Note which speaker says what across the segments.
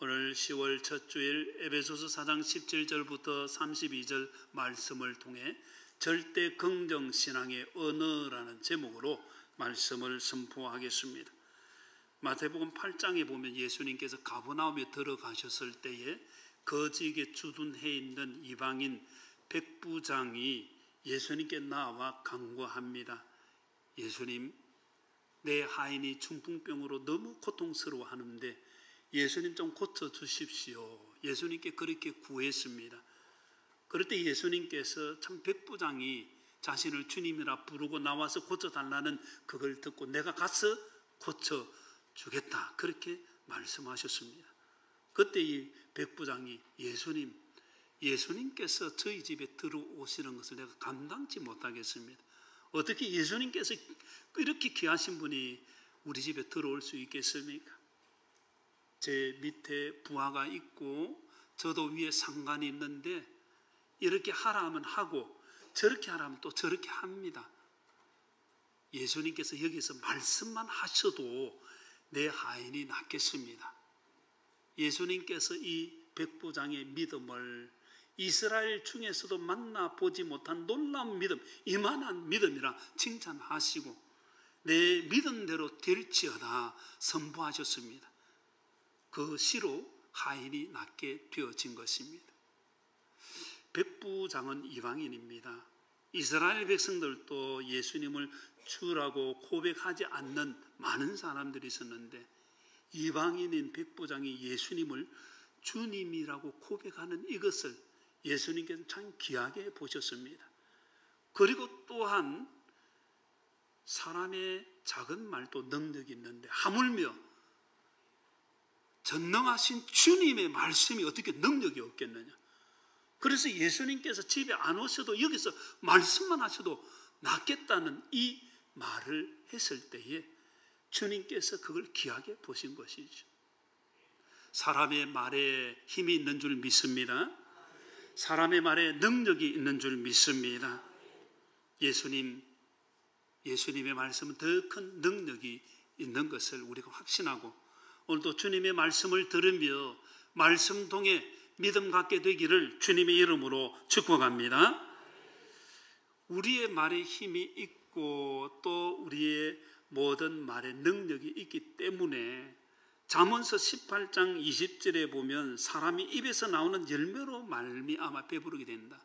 Speaker 1: 오늘 10월 첫 주일 에베소서 4장 17절부터 32절 말씀을 통해 절대 긍정 신앙의 언어라는 제목으로 말씀을 선포하겠습니다. 마태복음 8장에 보면 예수님께서 가버나움에 들어가셨을 때에 거지에게 주둔해 있는 이방인 백부장이 예수님께 나와 간구합니다. 예수님, 내 하인이 중풍병으로 너무 고통스러워하는데 예수님 좀 고쳐주십시오. 예수님께 그렇게 구했습니다. 그럴 때 예수님께서 참 백부장이 자신을 주님이라 부르고 나와서 고쳐달라는 그걸 듣고 내가 가서 고쳐주겠다 그렇게 말씀하셨습니다. 그때 이 백부장이 예수님께서 저희 집에 들어오시는 것을 내가 감당치 못하겠습니다. 어떻게 예수님께서 이렇게 귀하신 분이 우리 집에 들어올 수 있겠습니까? 제 밑에 부하가 있고 저도 위에 상관이 있는데 이렇게 하라 하면 하고 저렇게 하라 하면 또 저렇게 합니다. 예수님께서 여기서 말씀만 하셔도 내 하인이 낫겠습니다. 예수님께서 이 백부장의 믿음을 이스라엘 중에서도 만나보지 못한 놀라운 믿음, 이만한 믿음이라 칭찬하시고 내 믿음대로 될지어다 선포하셨습니다. 그 시로 하인이 낫게 되어진 것입니다. 백부장은 이방인입니다. 이스라엘 백성들도 예수님을 주라고 고백하지 않는 많은 사람들이 있었는데 이방인인 백부장이 예수님을 주님이라고 고백하는 이것을 예수님께서 참 귀하게 보셨습니다. 그리고 또한 사람의 작은 말도 능력이 있는데 하물며 전능하신 주님의 말씀이 어떻게 능력이 없겠느냐. 그래서 예수님께서 집에 안 오셔도 여기서 말씀만 하셔도 낫겠다는 이 말을 했을 때에 주님께서 그걸 귀하게 보신 것이죠. 사람의 말에 힘이 있는 줄 믿습니다. 사람의 말에 능력이 있는 줄 믿습니다. 예수님의 말씀은 더 큰 능력이 있는 것을 우리가 확신하고 오늘도 주님의 말씀을 들으며 말씀 통해 믿음 갖게 되기를 주님의 이름으로 축복합니다. 우리의 말에 힘이 있고 또 우리의 모든 말에 능력이 있기 때문에 잠언서 18장 20절에 보면 사람이 입에서 나오는 열매로 말미암아 배부르게 된다.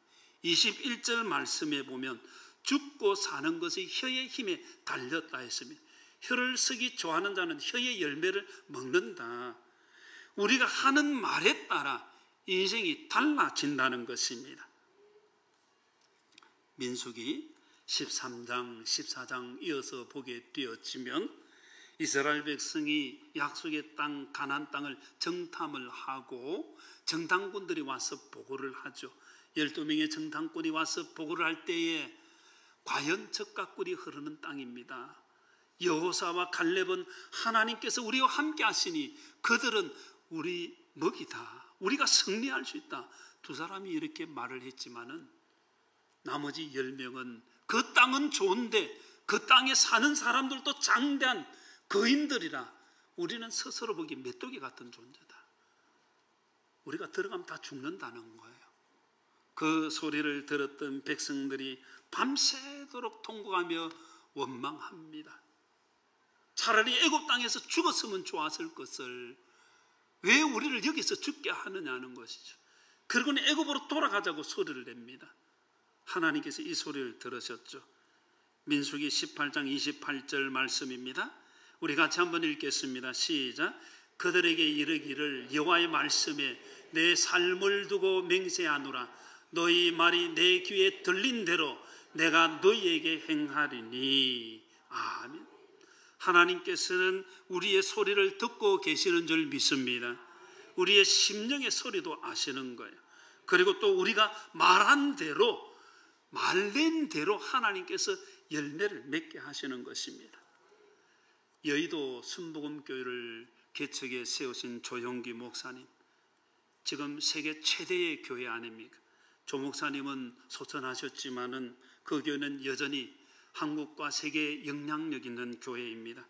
Speaker 1: 21절 말씀에 보면 죽고 사는 것이 혀의 힘에 달렸다 했습니다. 혀를 쓰기 좋아하는 자는 혀의 열매를 먹는다. 우리가 하는 말에 따라 인생이 달라진다는 것입니다. 민수기 13장, 14장 이어서 보게 되어지면 이스라엘 백성이 약속의 땅 가나안 땅을 정탐을 하고 정탐꾼들이 와서 보고를 하죠. 12명의 정탐꾼이 와서 보고를 할 때에 과연 젖과 꿀이 흐르는 땅입니다. 여호사와 갈렙은 하나님께서 우리와 함께 하시니 그들은 우리 먹이다. 우리가 승리할 수 있다. 두 사람이 이렇게 말을 했지만은 나머지 10명은 그 땅은 좋은데 그 땅에 사는 사람들도 장대한 거인들이라 우리는 스스로 보기 메뚜기 같은 존재다. 우리가 들어가면 다 죽는다는 거예요. 그 소리를 들었던 백성들이 밤새도록 통곡하며 원망합니다. 차라리 애굽 땅에서 죽었으면 좋았을 것을 왜 우리를 여기서 죽게 하느냐는 것이죠. 그리고는 애굽으로 돌아가자고 소리를 냅니다. 하나님께서 이 소리를 들으셨죠. 민수기 18장 28절 말씀입니다. 우리 같이 한번 읽겠습니다. 시작. 그들에게 이르기를 여호와의 말씀에 내 삶을 두고 맹세하노라. 너희 말이 내 귀에 들린 대로 내가 너희에게 행하리니. 아멘. 하나님께서는 우리의 소리를 듣고 계시는 줄 믿습니다. 우리의 심령의 소리도 아시는 거예요. 그리고 또 우리가 말한 대로 말낸 대로 하나님께서 열매를 맺게 하시는 것입니다. 여의도 순복음교회를 개척에 세우신 조용기 목사님, 지금 세계 최대의 교회 아닙니까? 조 목사님은 소천하셨지만은 그 교회는 여전히 한국과 세계에 영향력 있는 교회입니다.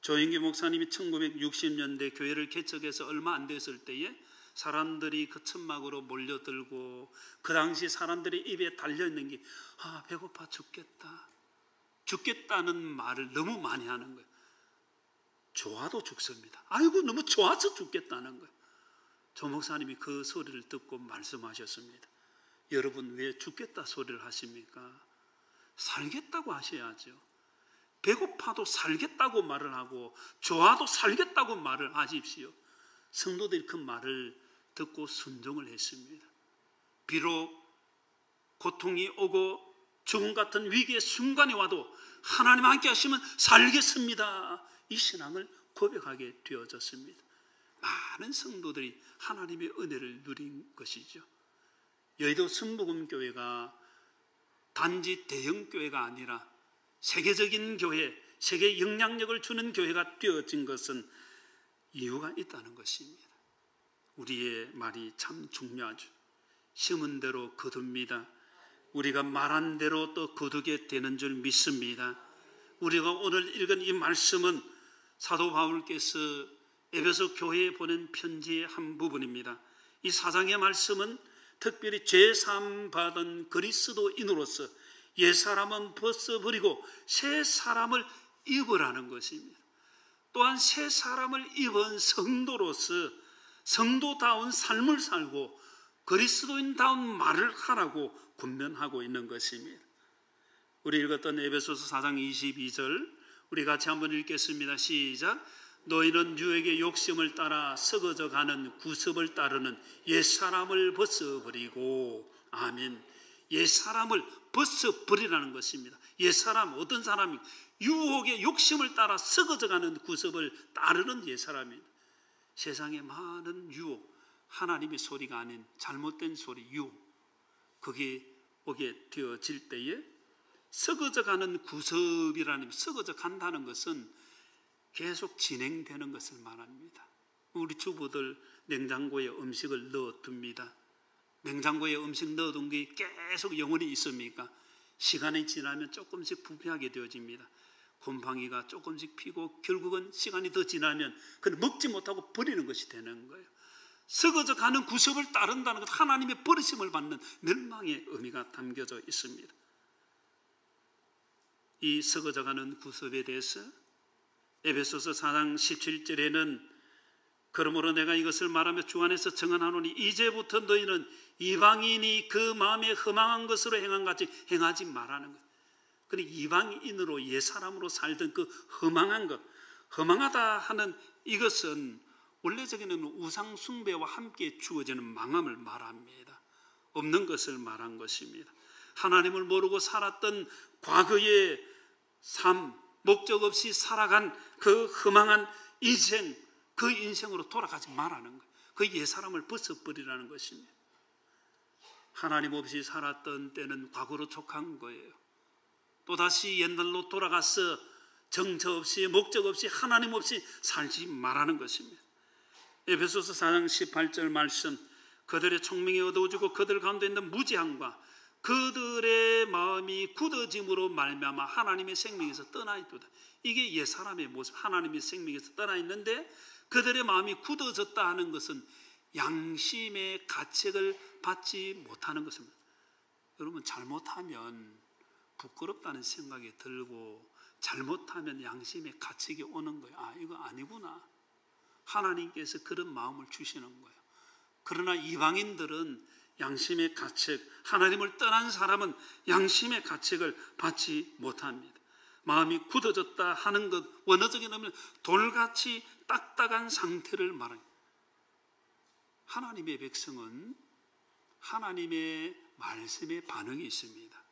Speaker 1: 조인기 목사님이 1960년대 교회를 개척해서 얼마 안 됐을 때에 사람들이 그 천막으로 몰려들고 그 당시 사람들의 입에 달려있는 게 배고파 죽겠다, 죽겠다는 말을 너무 많이 하는 거예요. 좋아도 죽습니다. 아이고 너무 좋아서 죽겠다는 거예요. 조 목사님이 그 소리를 듣고 말씀하셨습니다. 여러분 왜 죽겠다 소리를 하십니까? 살겠다고 하셔야죠. 배고파도 살겠다고 말을 하고 좋아도 살겠다고 말을 하십시오. 성도들이 그 말을 듣고 순종을 했습니다. 비록 고통이 오고 죽음 같은 위기의 순간이 와도 하나님 함께 하시면 살겠습니다. 이 신앙을 고백하게 되어졌습니다. 많은 성도들이 하나님의 은혜를 누린 것이죠. 여의도 순복음교회가 단지 대형교회가 아니라 세계적인 교회, 세계 영향력을 주는 교회가 되어진 것은 이유가 있다는 것입니다. 우리의 말이 참 중요하죠. 심은 대로 거둡니다. 우리가 말한 대로 또 거두게 되는 줄 믿습니다. 우리가 오늘 읽은 이 말씀은 사도 바울께서 에베소 교회에 보낸 편지의 한 부분입니다. 이 4장의 말씀은 특별히 죄사함 받은 그리스도인으로서 옛사람은 벗어버리고 새 사람을 입으라는 것입니다. 또한 새 사람을 입은 성도로서 성도다운 삶을 살고 그리스도인다운 말을 하라고 권면하고 있는 것입니다. 우리 읽었던 에베소서 4장 22절 우리 같이 한번 읽겠습니다. 시작. 너희는 유혹의 욕심을 따라 썩어져 가는 구습을 따르는 옛사람을 벗어버리고, 아멘. 옛사람을 벗어버리라는 것입니다. 옛사람 어떤 사람이 유혹의 욕심을 따라 썩어져 가는 구습을 따르는 옛사람입니다. 세상에 많은 유혹, 하나님의 소리가 아닌 잘못된 소리, 유혹, 그게 오게 되어질 때에 썩어져 가는 구습이라는, 썩어져 간다는 것은 계속 진행되는 것을 말합니다. 우리 주부들 냉장고에 음식을 넣어둡니다. 냉장고에 음식 넣어둔 게 계속 영원히 있습니까? 시간이 지나면 조금씩 부패하게 되어집니다. 곰팡이가 조금씩 피고 결국은 시간이 더 지나면 그걸 먹지 못하고 버리는 것이 되는 거예요. 썩어져 가는 구습을 따른다는 것, 하나님의 버리심을 받는 멸망의 의미가 담겨져 있습니다. 이 썩어져 가는 구습에 대해서 에베소서 4장 17절에는 그러므로 내가 이것을 말하며 주 안에서 증언하노니 이제부터 너희는 이방인이 그 마음에 허망한 것으로 행한 같이 행하지 말라는 것. 그러니 이방인으로 옛사람으로 살던 그 허망한 것, 허망하다 하는 이것은 원래적인 우상 숭배와 함께 주어지는 망함을 말합니다. 없는 것을 말한 것입니다. 하나님을 모르고 살았던 과거의 삶, 목적 없이 살아간 그 허망한 인생, 그 인생으로 돌아가지 말라는 거예요. 그 옛사람을 벗어버리라는 것입니다. 하나님 없이 살았던 때는 과거로 촉한 거예요. 또다시 옛날로 돌아가서 정처 없이 목적 없이 하나님 없이 살지 말라는 것입니다. 에베소서 4장 18절 말씀, 그들의 총명이 어두워지고 그들 가운데 있는 무지함과 그들의 마음이 굳어짐으로 말미암아 하나님의 생명에서 떠나 있도다. 이게 옛사람의 모습, 하나님의 생명에서 떠나 있는데 그들의 마음이 굳어졌다 하는 것은 양심의 가책을 받지 못하는 것입니다. 여러분, 잘못하면 부끄럽다는 생각이 들고 잘못하면 양심의 가책이 오는 거예요. 이거 아니구나. 하나님께서 그런 마음을 주시는 거예요. 그러나 이방인들은 양심의 가책, 하나님을 떠난 사람은 양심의 가책을 받지 못합니다. 마음이 굳어졌다 하는 것, 원어적인 의미는 돌같이 딱딱한 상태를 말합니다. 하나님의 백성은 하나님의 말씀에 반응이 있습니다.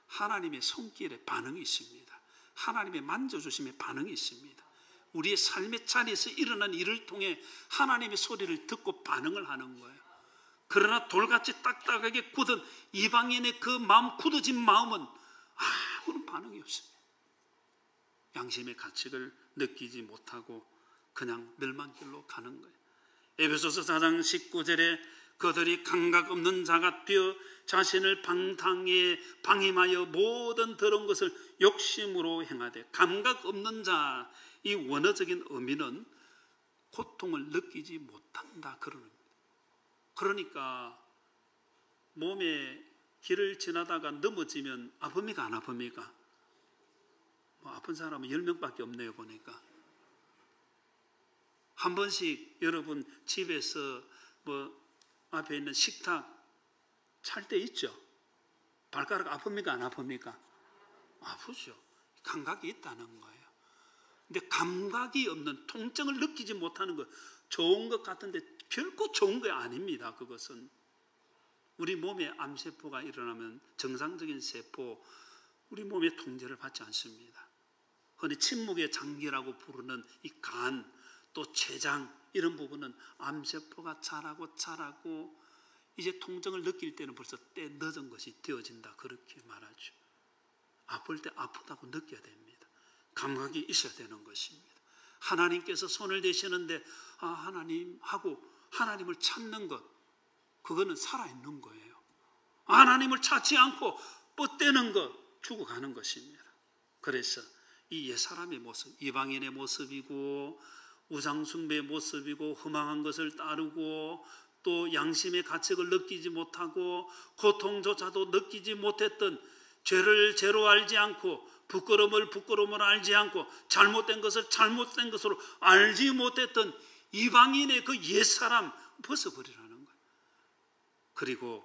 Speaker 1: 하나님의 손길에 반응이 있습니다. 하나님의 만져주심에 반응이 있습니다. 우리의 삶의 자리에서 일어난 일을 통해 하나님의 소리를 듣고 반응을 하는 거예요. 그러나 돌같이 딱딱하게 굳은 이방인의 그 마음, 굳어진 마음은 아무런 반응이 없습니다. 양심의 가책을 느끼지 못하고 그냥 멸망길로 가는 거예요. 에베소서 4장 19절에 그들이 감각 없는 자가 되어 자신을 방탕에 방임하여 모든 더러운 것을 욕심으로 행하되, 감각 없는 자, 이 원어적인 의미는 고통을 느끼지 못한다 그러는 겁니다. 그러니까 몸에 길을 지나다가 넘어지면 아픕니까 안 아픕니까? 아픈 사람은 10명밖에 없네요 보니까. 한 번씩 여러분 집에서 앞에 있는 식탁 찰 때 있죠? 발가락 아픕니까 안 아픕니까? 아프죠. 감각이 있다는 거예요. 근데 감각이 없는, 통증을 느끼지 못하는 것, 좋은 것 같은데 결코 좋은 게 아닙니다. 그것은 우리 몸에 암세포가 일어나면 정상적인 세포, 우리 몸의 통제를 받지 않습니다. 흔히 침묵의 장기라고 부르는 이 간, 또 췌장 이런 부분은 암세포가 자라고 이제 통증을 느낄 때는 벌써 때 늦은 것이 되어진다 그렇게 말하죠. 아플 때 아프다고 느껴야 됩니다. 감각이 있어야 되는 것입니다. 하나님께서 손을 대시는데 하나님 하고 하나님을 찾는 것, 그거는 살아있는 거예요. 하나님을 찾지 않고 뻗대는 것, 죽어가는 것입니다. 그래서 이 옛사람의 모습, 이방인의 모습이고 우상숭배의 모습이고 허망한 것을 따르고 또 양심의 가책을 느끼지 못하고 고통조차도 느끼지 못했던, 죄를 죄로 알지 않고 부끄러움을 알지 않고 잘못된 것을 잘못된 것으로 알지 못했던 이방인의 그 옛사람 벗어버리라는 거예요. 그리고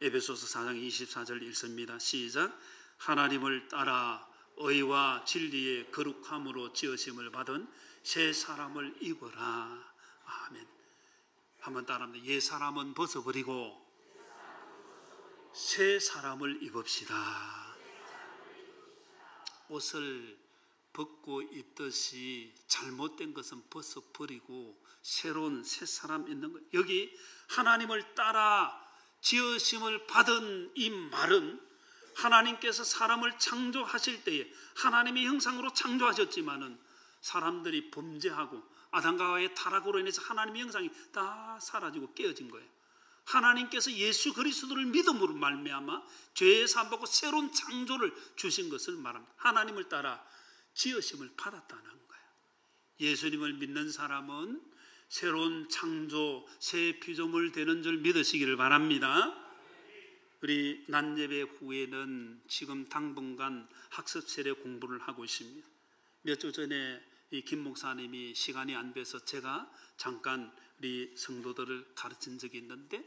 Speaker 1: 에베소서 4장 24절 읽습니다. 시작. 하나님을 따라 의와 진리의 거룩함으로 지으심을 받은 새 사람을 입어라. 아멘. 한번 따라합니다. 옛 사람은 벗어버리고 새 사람을 입읍시다. 옷을 벗고 입듯이 잘못된 것은 벗어버리고 새로운 새 사람 있는 거예요. 여기 하나님을 따라 지으심을 받은 이 말은 하나님께서 사람을 창조하실 때에 하나님의 형상으로 창조하셨지만은 사람들이 범죄하고 아담과 하와의 타락으로 인해서 하나님의 형상이 다 사라지고 깨어진 거예요. 하나님께서 예수 그리스도를 믿음으로 말미암아 죄의 사함받고 새로운 창조를 주신 것을 말합니다. 하나님을 따라 지으심을 받았다는 거예요. 예수님을 믿는 사람은 새로운 창조, 새 피조물 되는 줄 믿으시기를 바랍니다. 우리 낮예배 후에는 지금 당분간 학습 세례 공부를 하고 있습니다. 몇 주 전에 이 김 목사님이 시간이 안 돼서 제가 잠깐 우리 성도들을 가르친 적이 있는데,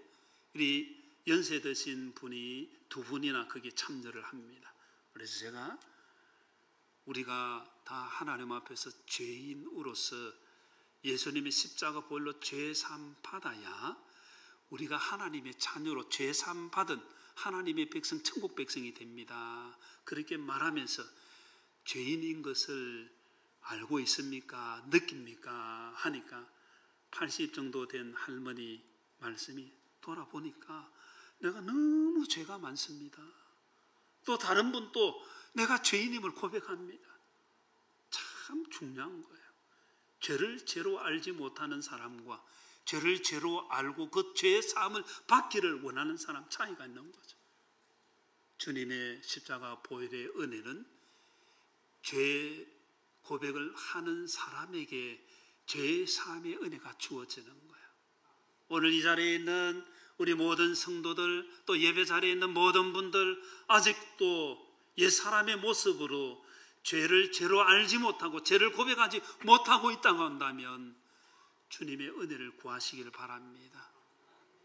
Speaker 1: 우리 연세 드신 분이 2분이나 거기에 참여를 합니다. 그래서 제가 우리가 다 하나님 앞에서 죄인으로서 예수님의 십자가 보혈로 죄사함 받아야 우리가 하나님의 자녀로 죄사함 받은 하나님의 백성, 천국 백성이 됩니다. 그렇게 말하면서 죄인인 것을 알고 있습니까? 느낍니까? 하니까 80 정도 된 할머니 말씀이, 돌아보니까 내가 너무 죄가 많습니다. 또 다른 분도 내가 죄인임을 고백합니다. 참 중요한 거예요. 죄를 죄로 알지 못하는 사람과 죄를 죄로 알고 그 죄의 사함을 받기를 원하는 사람 차이가 있는 거죠. 주님의 십자가 보혈의 은혜는 죄 고백을 하는 사람에게 죄의 사함의 은혜가 주어지는 거예요. 오늘 이 자리에 있는 우리 모든 성도들, 또 예배 자리에 있는 모든 분들, 아직도 옛사람의 모습으로 죄를 죄로 알지 못하고 죄를 고백하지 못하고 있다고 한다면 주님의 은혜를 구하시기를 바랍니다.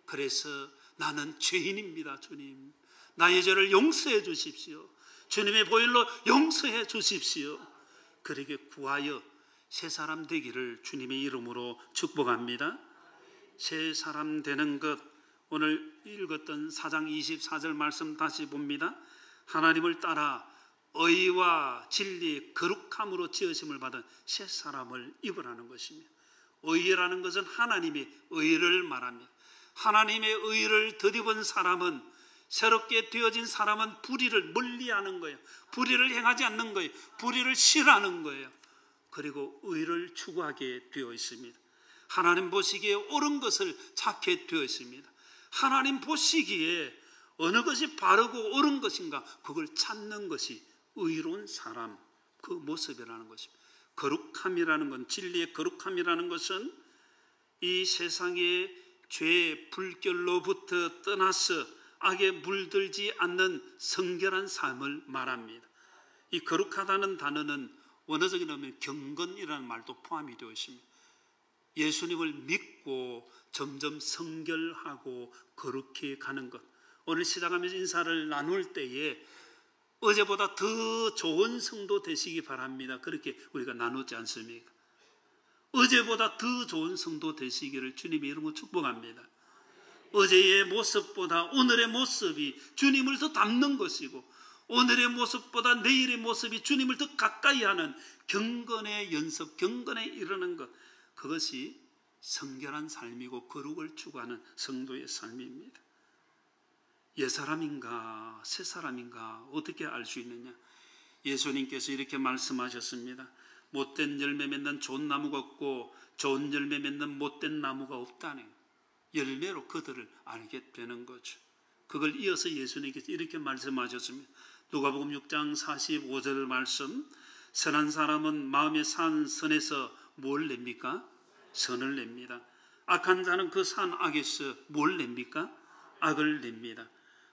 Speaker 1: 그래서 나는 죄인입니다. 주님, 나의 죄를 용서해 주십시오. 주님의 보혈로 용서해 주십시오. 그렇게 구하여 새 사람 되기를 주님의 이름으로 축복합니다. 새 사람 되는 것, 오늘 읽었던 4장 24절 말씀 다시 봅니다. 하나님을 따라 의와 진리 거룩함으로 지으심을 받은 새 사람을 입으라는 것입니다. 의라는 것은 하나님의 의를 말합니다. 하나님의 의를 덧입은 사람은, 새롭게 되어진 사람은 불의를 멀리하는 거예요. 불의를 행하지 않는 거예요. 불의를 싫어하는 거예요. 그리고 의를 추구하게 되어 있습니다. 하나님 보시기에 옳은 것을 찾게 되어 있습니다. 하나님 보시기에 어느 것이 바르고 옳은 것인가, 그걸 찾는 것이 의로운 사람, 그 모습이라는 것입니다. 거룩함이라는 건, 진리의 거룩함이라는 것은 이 세상의 죄의 불결로부터 떠나서 악에 물들지 않는 성결한 삶을 말합니다. 이 거룩하다는 단어는 원어적인 의미는 경건이라는 말도 포함이 되어 있습니다. 예수님을 믿고 점점 성결하고 거룩해 가는 것. 오늘 시작하면서 인사를 나눌 때에 어제보다 더 좋은 성도 되시기 바랍니다. 그렇게 우리가 나누지 않습니까? 어제보다 더 좋은 성도 되시기를 주님의 이름으로 축복합니다. 어제의 모습보다 오늘의 모습이 주님을 더 닮는 것이고, 오늘의 모습보다 내일의 모습이 주님을 더 가까이 하는 경건의 연습, 경건에 이르는 것, 그것이 성결한 삶이고 거룩을 추구하는 성도의 삶입니다. 옛사람인가 새사람인가 어떻게 알 수 있느냐? 예수님께서 이렇게 말씀하셨습니다. 못된 열매 맺는 좋은 나무가 없고 좋은 열매 맺는 못된 나무가 없다네. 열매로 그들을 알게 되는 거죠. 그걸 이어서 예수님께서 이렇게 말씀하셨습니다. 누가복음 6장 45절 말씀, 선한 사람은 마음에 산 선에서 뭘 냅니까? 선을 냅니다. 악한 자는 그 산 악에서 뭘 냅니까? 악을 냅니다.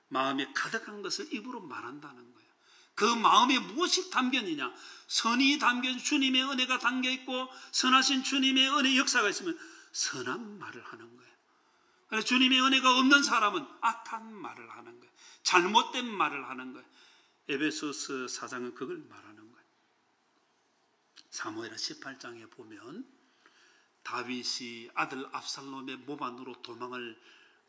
Speaker 1: 마음에 가득한 것을 입으로 말한다는 거예요. 그 마음에 무엇이 담겼느냐? 선이 담겨, 주님의 은혜가 담겨있고 선하신 주님의 은혜 역사가 있으면 선한 말을 하는 거예요. 그래서 주님의 은혜가 없는 사람은 악한 말을 하는 거예요. 잘못된 말을 하는 거예요. 에베소서 4장은 그걸 말하는 거예요. 사무엘하 18장에 보면 다윗이 아들 압살롬의 몸 안으로 도망을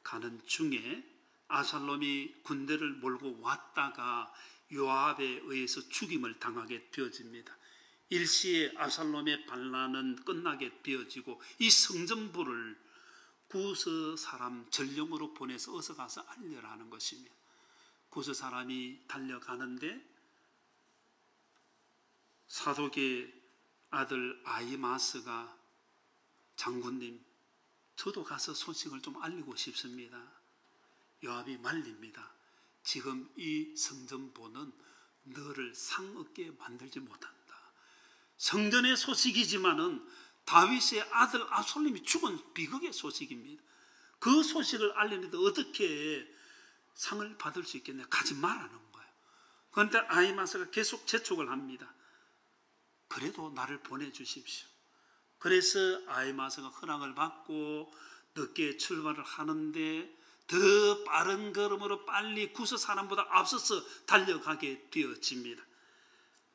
Speaker 1: 가는 중에 압살롬이 군대를 몰고 왔다가 요압에 의해서 죽임을 당하게 되어집니다. 일시에 압살롬의 반란은 끝나게 되어지고 이 성전부를 구스 사람 전령으로 보내서 어서 가서 알려라는 것입니다. 구스 사람이 달려가는데 사독의 아들 아히마스가 장군님, 저도 가서 소식을 좀 알리고 싶습니다. 요압이 말립니다. 지금 이 성전보는 너를 상 얻게 만들지 못한다. 성전의 소식이지만은 다윗의 아들 압살롬이 죽은 비극의 소식입니다. 그 소식을 알리는데 어떻게 상을 받을 수 있겠냐? 가지 말라는 거예요. 그런데 아히마스가 계속 재촉을 합니다. 그래도 나를 보내주십시오. 그래서 아히마스가 허락을 받고 늦게 출발을 하는데 더 빠른 걸음으로 빨리 구스 사람보다 앞서서 달려가게 되어집니다.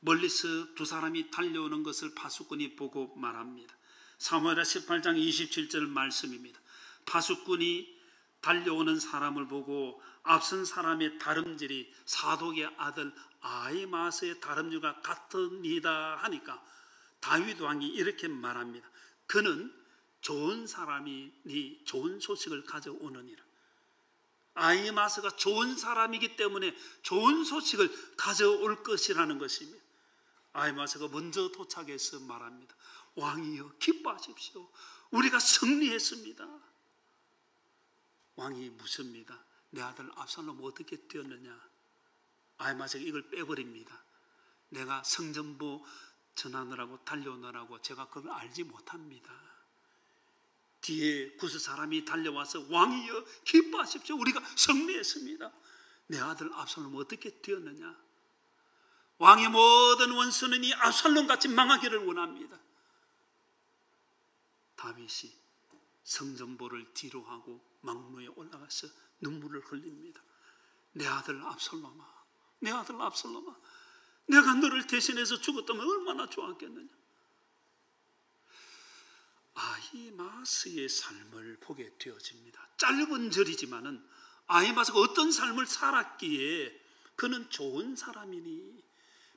Speaker 1: 멀리서 두 사람이 달려오는 것을 파수꾼이 보고 말합니다. 사무엘하 18장 27절 말씀입니다. 파수꾼이 달려오는 사람을 보고 앞선 사람의 다름질이 사독의 아들 아히마스의 다름질과 같으니다 하니까 다윗 왕이 이렇게 말합니다. 그는 좋은 사람이니 좋은 소식을 가져오느니라. 아히마스가 좋은 사람이기 때문에 좋은 소식을 가져올 것이라는 것입니다. 아히마스가 먼저 도착해서 말합니다. 왕이여 기뻐하십시오. 우리가 승리했습니다. 왕이 묻습니다. 내 아들 압살롬 어떻게 되었느냐? 아히마스가 이걸 빼버립니다. 내가 성전부 전하느라고 달려오느라고 제가 그걸 알지 못합니다. 뒤에 구스 사람이 달려와서 왕이여 기뻐하십시오. 우리가 승리했습니다. 내 아들 압살롬 어떻게 되었느냐? 왕의 모든 원수는 이 압살롬같이 망하기를 원합니다. 다윗이 성전보를 뒤로 하고 망루에 올라가서 눈물을 흘립니다. 내 아들 압살롬아, 내 아들 압살롬아, 내가 너를 대신해서 죽었다면 얼마나 좋았겠느냐. 아히마스의 삶을 보게 되어집니다. 짧은 절이지만은 아히마스가 어떤 삶을 살았기에 그는 좋은 사람이니,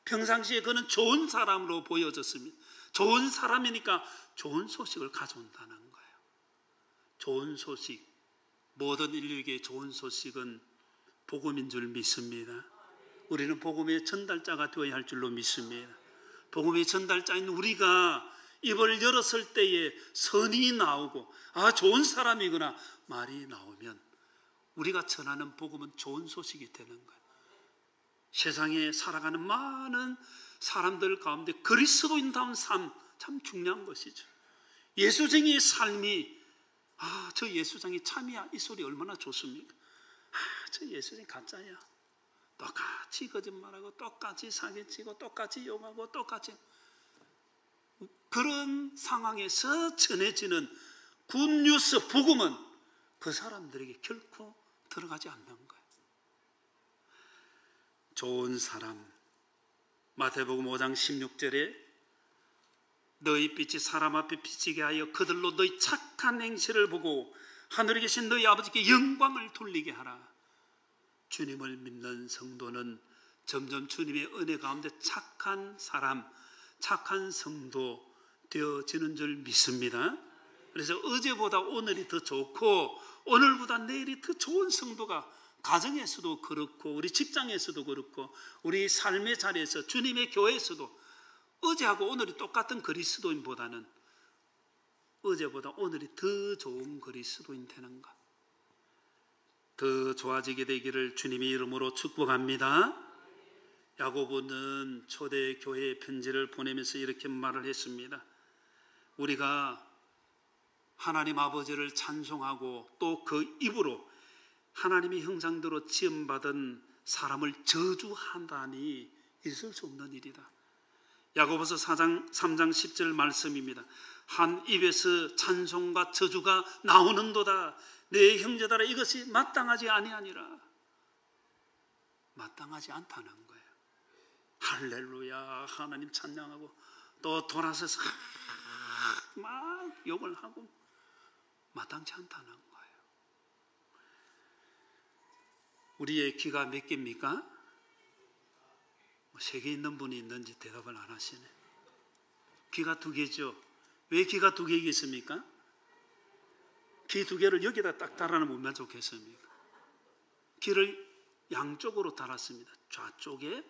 Speaker 1: 평상시에 그는 좋은 사람으로 보여졌습니다. 좋은 사람이니까 좋은 소식을 가져온다는 거예요. 좋은 소식, 모든 인류에게 좋은 소식은 복음인 줄 믿습니다. 우리는 복음의 전달자가 되어야 할 줄로 믿습니다. 복음의 전달자인 우리가 입을 열었을 때에 선이 나오고 좋은 사람이구나 말이 나오면 우리가 전하는 복음은 좋은 소식이 되는 거예요. 세상에 살아가는 많은 사람들 가운데 그리스도인다운 삶, 참 중요한 것이죠. 예수쟁이의 삶이 저 예수장이 참이야, 이 소리 얼마나 좋습니까? 저 예수쟁이 가짜야. 똑같이 거짓말하고 똑같이 사기치고 똑같이 욕하고 똑같이, 그런 상황에서 전해지는 굿뉴스, 복음은 그 사람들에게 결코 들어가지 않는 거예요. 좋은 사람, 마태복음 5장 16절에 너희 빛이 사람 앞에 비치게 하여 그들로 너희 착한 행실을 보고 하늘에 계신 너희 아버지께 영광을 돌리게 하라. 주님을 믿는 성도는 점점 주님의 은혜 가운데 착한 사람, 착한 성도 되어지는 줄 믿습니다. 그래서 어제보다 오늘이 더 좋고 오늘보다 내일이 더 좋은 성도가 가정에서도 그렇고 우리 직장에서도 그렇고 우리 삶의 자리에서 주님의 교회에서도 어제하고 오늘이 똑같은 그리스도인보다는 어제보다 오늘이 더 좋은 그리스도인 되는가, 더 좋아지게 되기를 주님의 이름으로 축복합니다. 야고보는 초대교회에 편지를 보내면서 이렇게 말을 했습니다. 우리가 하나님 아버지를 찬송하고 또 그 입으로 하나님의 형상대로 지음받은 사람을 저주한다니 있을 수 없는 일이다. 야고보서 3장 10절 말씀입니다. 한 입에서 찬송과 저주가 나오는도다. 내 형제들아, 이것이 마땅하지 아니하니라. 마땅하지 않다는 거예요. 할렐루야, 하나님 찬양하고 또 돌아서서 막 욕을 하고 마땅치 않다는 거예요. 우리의 귀가 몇 개입니까? 3개 있는 분이 있는지 대답을 안 하시네. 귀가 2개죠. 왜 귀가 2개겠습니까? 귀 2개를 여기다 딱 달아놓으면 좋겠습니까? 귀를 양쪽으로 달았습니다. 좌쪽에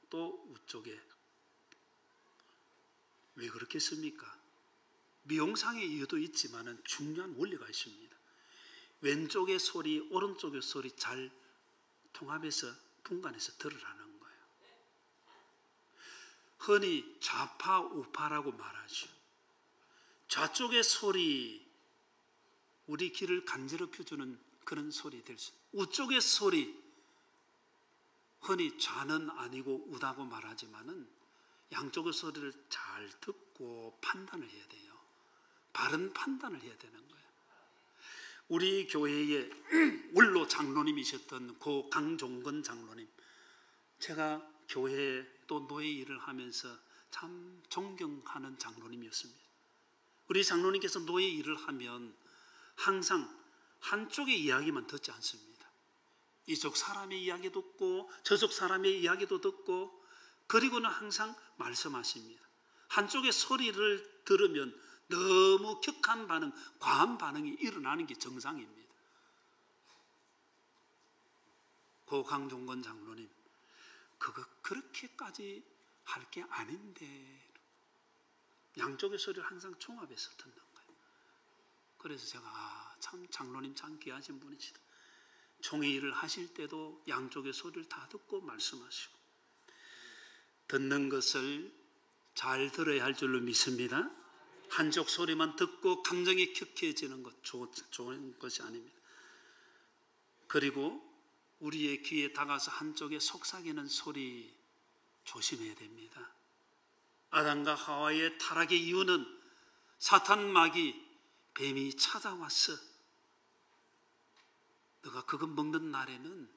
Speaker 1: 또 우쪽에. 왜 그렇겠습니까? 미용상의 이유도 있지만 중요한 원리가 있습니다. 왼쪽의 소리, 오른쪽의 소리 잘 통합해서 분간해서 들으라는 거예요. 흔히 좌파, 우파라고 말하죠. 좌쪽의 소리, 우리 귀를 간지럽혀주는 그런 소리 될 수. 우쪽의 소리, 흔히 좌는 아니고 우다고 말하지만은 양쪽의 소리를 잘 듣고 판단을 해야 돼요. 바른 판단을 해야 되는 거예요. 우리 교회의 원로 장로님이셨던 고 강종건 장로님, 제가 교회 또 노예 일을 하면서 참 존경하는 장로님이었습니다. 우리 장로님께서 노예 일을 하면 항상 한쪽의 이야기만 듣지 않습니다. 이쪽 사람의 이야기 듣고 저쪽 사람의 이야기도 듣고, 그리고는 항상 말씀하십니다. 한쪽의 소리를 들으면 너무 격한 반응, 과한 반응이 일어나는 게 정상입니다. 고 강종건 장로님, 그거 그렇게까지 할 게 아닌데, 양쪽의 소리를 항상 종합해서 듣는 거예요. 그래서 제가 참 장로님 참 귀하신 분이시다. 종의 일을 하실 때도 양쪽의 소리를 다 듣고 말씀하시고, 듣는 것을 잘 들어야 할 줄로 믿습니다. 한쪽 소리만 듣고 감정이 격해지는 것 좋은 것이 아닙니다. 그리고 우리의 귀에 다가서 한쪽에 속삭이는 소리 조심해야 됩니다. 아담과 하와의 타락의 이유는 사탄 마귀 뱀이 찾아왔어. 너가 그거 먹는 날에는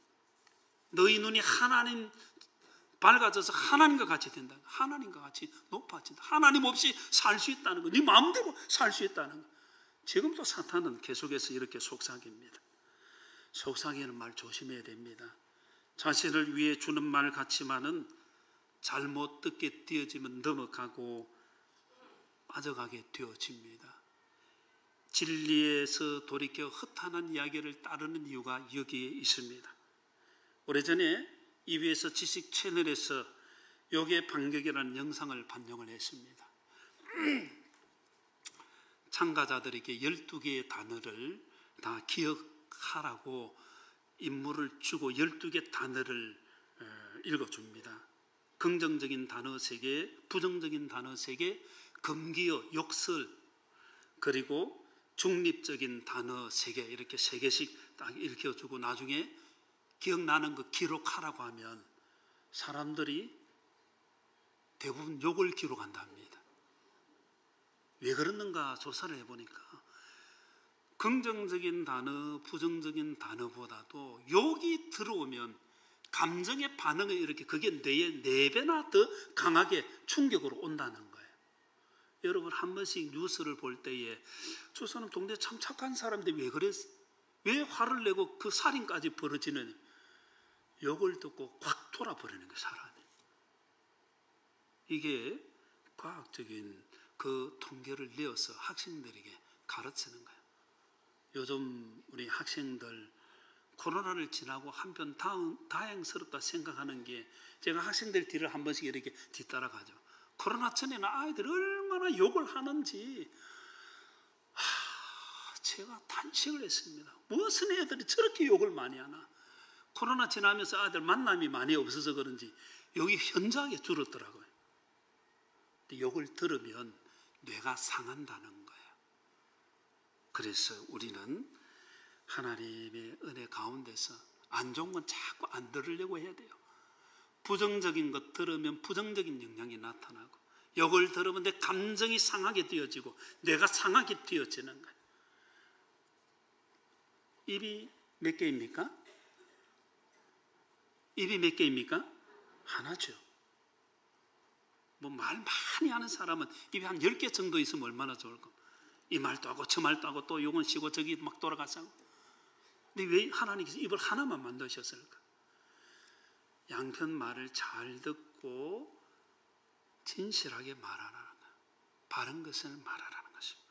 Speaker 1: 너희 눈이 하나님 밝아져서 하나님과 같이 된다. 하나님과 같이 높아진다. 하나님 없이 살 수 있다는 거. 네 마음대로 살 수 있다는 거. 지금도 사탄은 계속해서 이렇게 속삭입니다. 속삭이는 말 조심해야 됩니다. 자신을 위해 주는 말 같지만은 잘못 듣게 되어지면 넘어가고 빠져가게 되어집니다. 진리에서 돌이켜 허탄한 이야기를 따르는 이유가 여기에 있습니다. 오래전에 EBS 지식 채널에서 요괴 반격이라는 영상을 반영을 했습니다. 참가자들에게 12개의 단어를 다 기억하라고 임무를 주고 12개 단어를 읽어줍니다. 긍정적인 단어 3개, 부정적인 단어 3개, 금기어, 욕설, 그리고 중립적인 단어 3개, 이렇게 3개씩 딱 읽혀주고 나중에 기억나는 거 기록하라고 하면 사람들이 대부분 욕을 기록한답니다. 왜 그러는가 조사를 해보니까 긍정적인 단어, 부정적인 단어보다도 욕이 들어오면 감정의 반응을 이렇게 그게 뇌에 4배나 더 강하게 충격으로 온다는 거예요. 여러분 한 번씩 뉴스를 볼 때에 저 사람 동네 참 착한 사람인데 왜 그랬어? 왜 화를 내고 그 살인까지 벌어지는, 욕을 듣고 확 돌아버리는 거예요, 사람이. 이게 과학적인 그 통계를 내어서 학생들에게 가르치는 거예요. 요즘 우리 학생들 코로나를 지나고 한편 다행스럽다 생각하는 게, 제가 학생들 뒤를 한 번씩 이렇게 뒤따라가죠. 코로나 전에는 아이들이 얼마나 욕을 하는지 제가 탄식을 했습니다. 무슨 애들이 저렇게 욕을 많이 하나. 코로나 지나면서 아이들 만남이 많이 없어서 그런지 욕이 현저하게 줄었더라고요. 근데 욕을 들으면 뇌가 상한다는 거예요. 그래서 우리는 하나님의 은혜 가운데서 안 좋은 건 자꾸 안 들으려고 해야 돼요. 부정적인 것 들으면 부정적인 영향이 나타나고, 욕을 들으면 내 감정이 상하게 되어지고 내가 상하게 되어지는 거예요. 입이 몇 개입니까? 입이 몇 개입니까? 하나죠. 뭐 말 많이 하는 사람은 입이 한 10개 정도 있으면 얼마나 좋을까. 이 말도 하고 저 말도 하고 또 욕은 쉬고 저기 막 돌아가서. 근데 왜 하나님께서 입을 하나만 만드셨을까? 양편 말을 잘 듣고 진실하게 말하라는 거예요. 바른 것을 말하라는 것입니다.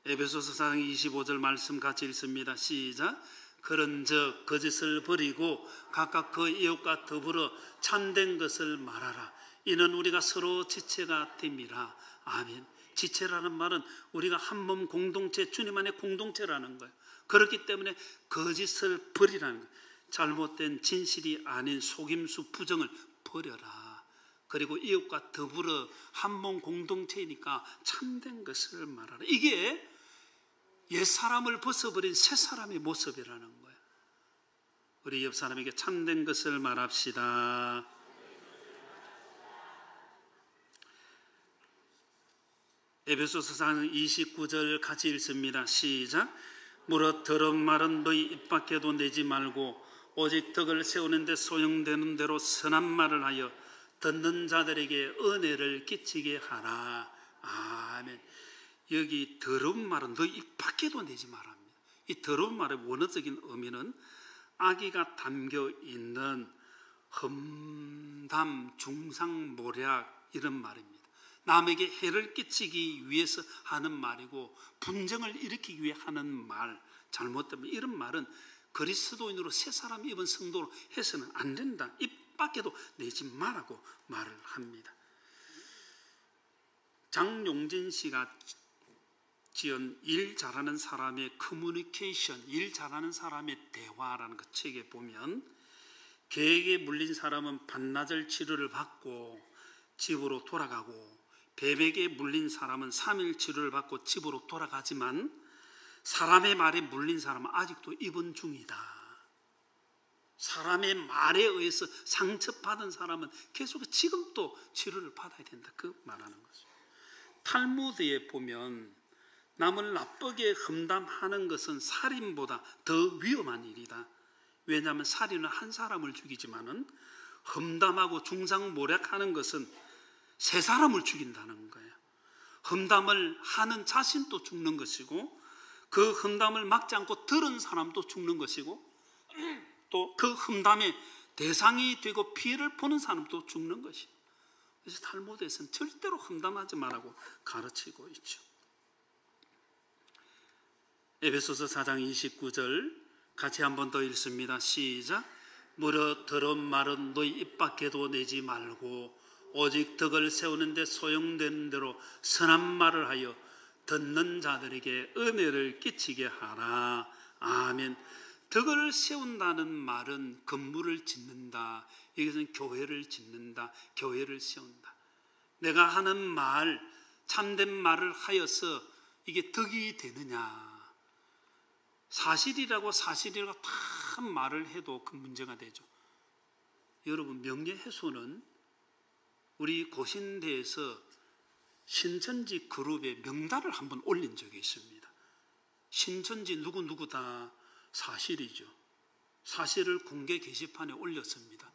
Speaker 1: 에베소서 4장 25절 말씀 같이 읽습니다. 시작. 그런즉 거짓을 버리고 각각 그 이웃과 더불어 참된 것을 말하라. 이는 우리가 서로 지체가 됨이라. 아멘. 지체라는 말은 우리가 한 몸 공동체, 주님 안의 공동체라는 거예요. 그렇기 때문에 거짓을 버리라는 거예요. 잘못된 진실이 아닌 속임수, 부정을 버려라. 그리고 이웃과 더불어 한 몸 공동체이니까 참된 것을 말하라. 이게 옛사람을 벗어버린 새사람의 모습이라는 거예요. 우리 옆 사람에게 참된 것을 말합시다. 에베소서 4장 29절 같이 읽습니다. 시작. 무릇 더러운 말은 너희 입 밖에도 내지 말고 오직 덕을 세우는 데 소용되는 대로 선한 말을 하여 듣는 자들에게 은혜를 끼치게 하라. 아멘. 여기 더러운 말은 너희 입 밖에도 내지 말합니다. 이 더러운 말의 원어적인 의미는 악의가 담겨 있는 험담, 중상모략 이런 말입니다. 남에게 해를 끼치기 위해서 하는 말이고 분쟁을 일으키기 위해 하는 말, 잘못되면 이런 말은 그리스도인으로 새 사람이 입은 성도로 해서는 안 된다. 입 밖에도 내지 말라고 말을 합니다. 장용진 씨가 지은 일 잘하는 사람의 커뮤니케이션, 일 잘하는 사람의 대화라는 그 책에 보면 계획에 물린 사람은 반나절 치료를 받고 집으로 돌아가고 뱀에게 물린 사람은 3일 치료를 받고 집으로 돌아가지만 사람의 말에 물린 사람은 아직도 입원 중이다. 사람의 말에 의해서 상처받은 사람은 계속 지금도 치료를 받아야 된다. 그 말하는 거죠. 탈무드에 보면 남을 나쁘게 험담하는 것은 살인보다 더 위험한 일이다. 왜냐하면 살인은 한 사람을 죽이지만은 험담하고 중상모략하는 것은 세 사람을 죽인다는 거예요. 험담을 하는 자신도 죽는 것이고 그 험담을 막지 않고 들은 사람도 죽는 것이고 또 그 험담의 대상이 되고 피해를 보는 사람도 죽는 것이에요. 그래서 탈무드에서는 절대로 험담하지 말라고 가르치고 있죠. 에베소서 4장 29절 같이 한 번 더 읽습니다. 시작. 무릇 더러운 말은 너희 입 밖에도 내지 말고 오직 덕을 세우는 데 소용되는 대로 선한 말을 하여 듣는 자들에게 은혜를 끼치게 하라. 아멘. 덕을 세운다는 말은 건물을 짓는다. 여기서는 교회를 짓는다. 교회를 세운다. 내가 하는 말, 참된 말을 하여서 이게 덕이 되느냐. 사실이라고 다 말을 해도 그 문제가 되죠. 여러분, 명예훼손은 우리 고신대에서 신천지 그룹에 명단을 한번 올린 적이 있습니다. 신천지 누구 다 사실이죠. 사실을 공개 게시판에 올렸습니다.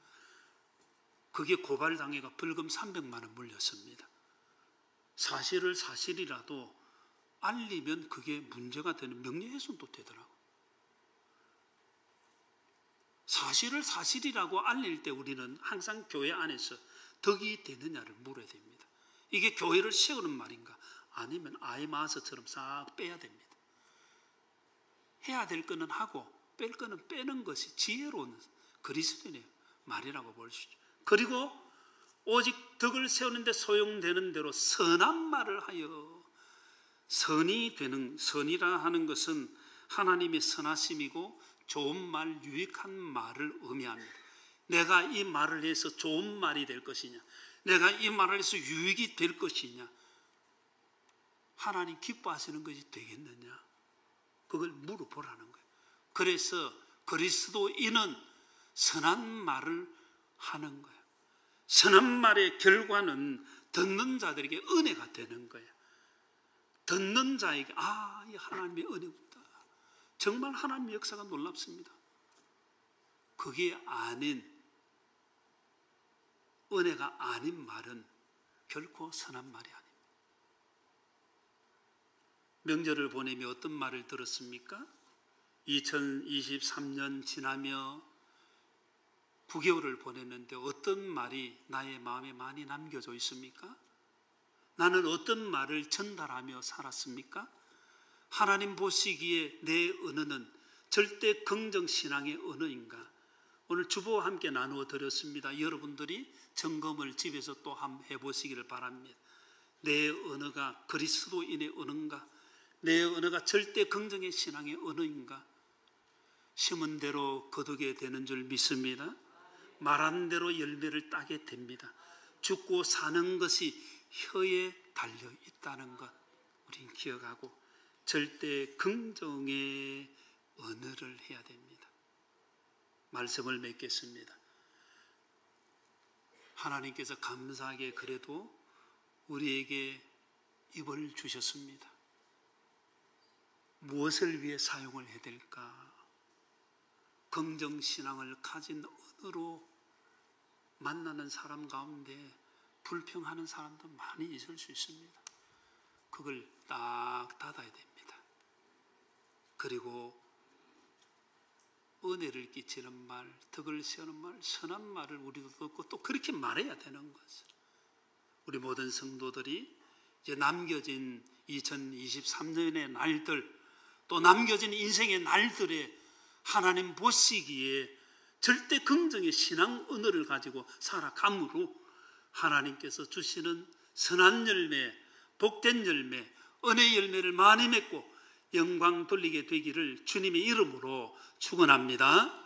Speaker 1: 그게 고발당해가 벌금 300만 원 물렸습니다. 사실을 사실이라도 알리면 그게 문제가 되는 명예훼손도 되더라고요. 사실을 사실이라고 알릴 때 우리는 항상 교회 안에서 덕이 되느냐를 물어야 됩니다. 이게 교회를 세우는 말인가? 아니면 아이마스처럼 싹 빼야 됩니다. 해야 될 거는 하고 뺄 거는 빼는 것이 지혜로운 그리스도인의 말이라고 볼 수 있죠. 그리고 오직 덕을 세우는데 소용되는 대로 선한 말을 하여 선이 되는, 선이라 하는 것은 하나님의 선하심이고 좋은 말, 유익한 말을 의미합니다. 내가 이 말을 해서 좋은 말이 될 것이냐, 내가 이 말을 해서 유익이 될 것이냐, 하나님 기뻐하시는 것이 되겠느냐, 그걸 물어보라는 거예요. 그래서 그리스도인은 선한 말을 하는 거예요. 선한 말의 결과는 듣는 자들에게 은혜가 되는 거예요. 듣는 자에게 이 하나님의 은혜구나. 정말 하나님의 역사가 놀랍습니다. 그게 아닌, 은혜가 아닌 말은 결코 선한 말이 아닙니다. 명절을 보내며 어떤 말을 들었습니까? 2023년 지나며 9개월을 보냈는데 어떤 말이 나의 마음에 많이 남겨져 있습니까? 나는 어떤 말을 전달하며 살았습니까? 하나님 보시기에 내 언어는 절대 긍정신앙의 언어인가? 오늘 주보와 함께 나누어 드렸습니다. 여러분들이 점검을 집에서 또 한번 해보시기를 바랍니다. 내 언어가 그리스도인의 언어인가? 내 언어가 절대 긍정의 신앙의 언어인가? 심은 대로 거두게 되는 줄 믿습니다. 말한 대로 열매를 따게 됩니다. 죽고 사는 것이 혀에 달려 있다는 것 우린 기억하고 절대 긍정의 언어를 해야 됩니다. 말씀을 맺겠습니다. 하나님께서 감사하게 그래도 우리에게 입을 주셨습니다. 무엇을 위해 사용을 해야 될까? 긍정신앙을 가진 언어로 만나는 사람 가운데 불평하는 사람도 많이 있을 수 있습니다. 그걸 딱 닫아야 됩니다. 그리고 은혜를 끼치는 말, 덕을 세우는 말, 선한 말을 우리도 듣고 또 그렇게 말해야 되는 것을 우리 모든 성도들이 이제 남겨진 2023년의 날들 또 남겨진 인생의 날들에 하나님 보시기에 절대 긍정의 신앙 언어를 가지고 살아감으로 하나님께서 주시는 선한 열매, 복된 열매, 은혜의 열매를 많이 맺고 영광 돌리게 되기를 주님의 이름으로 축원합니다.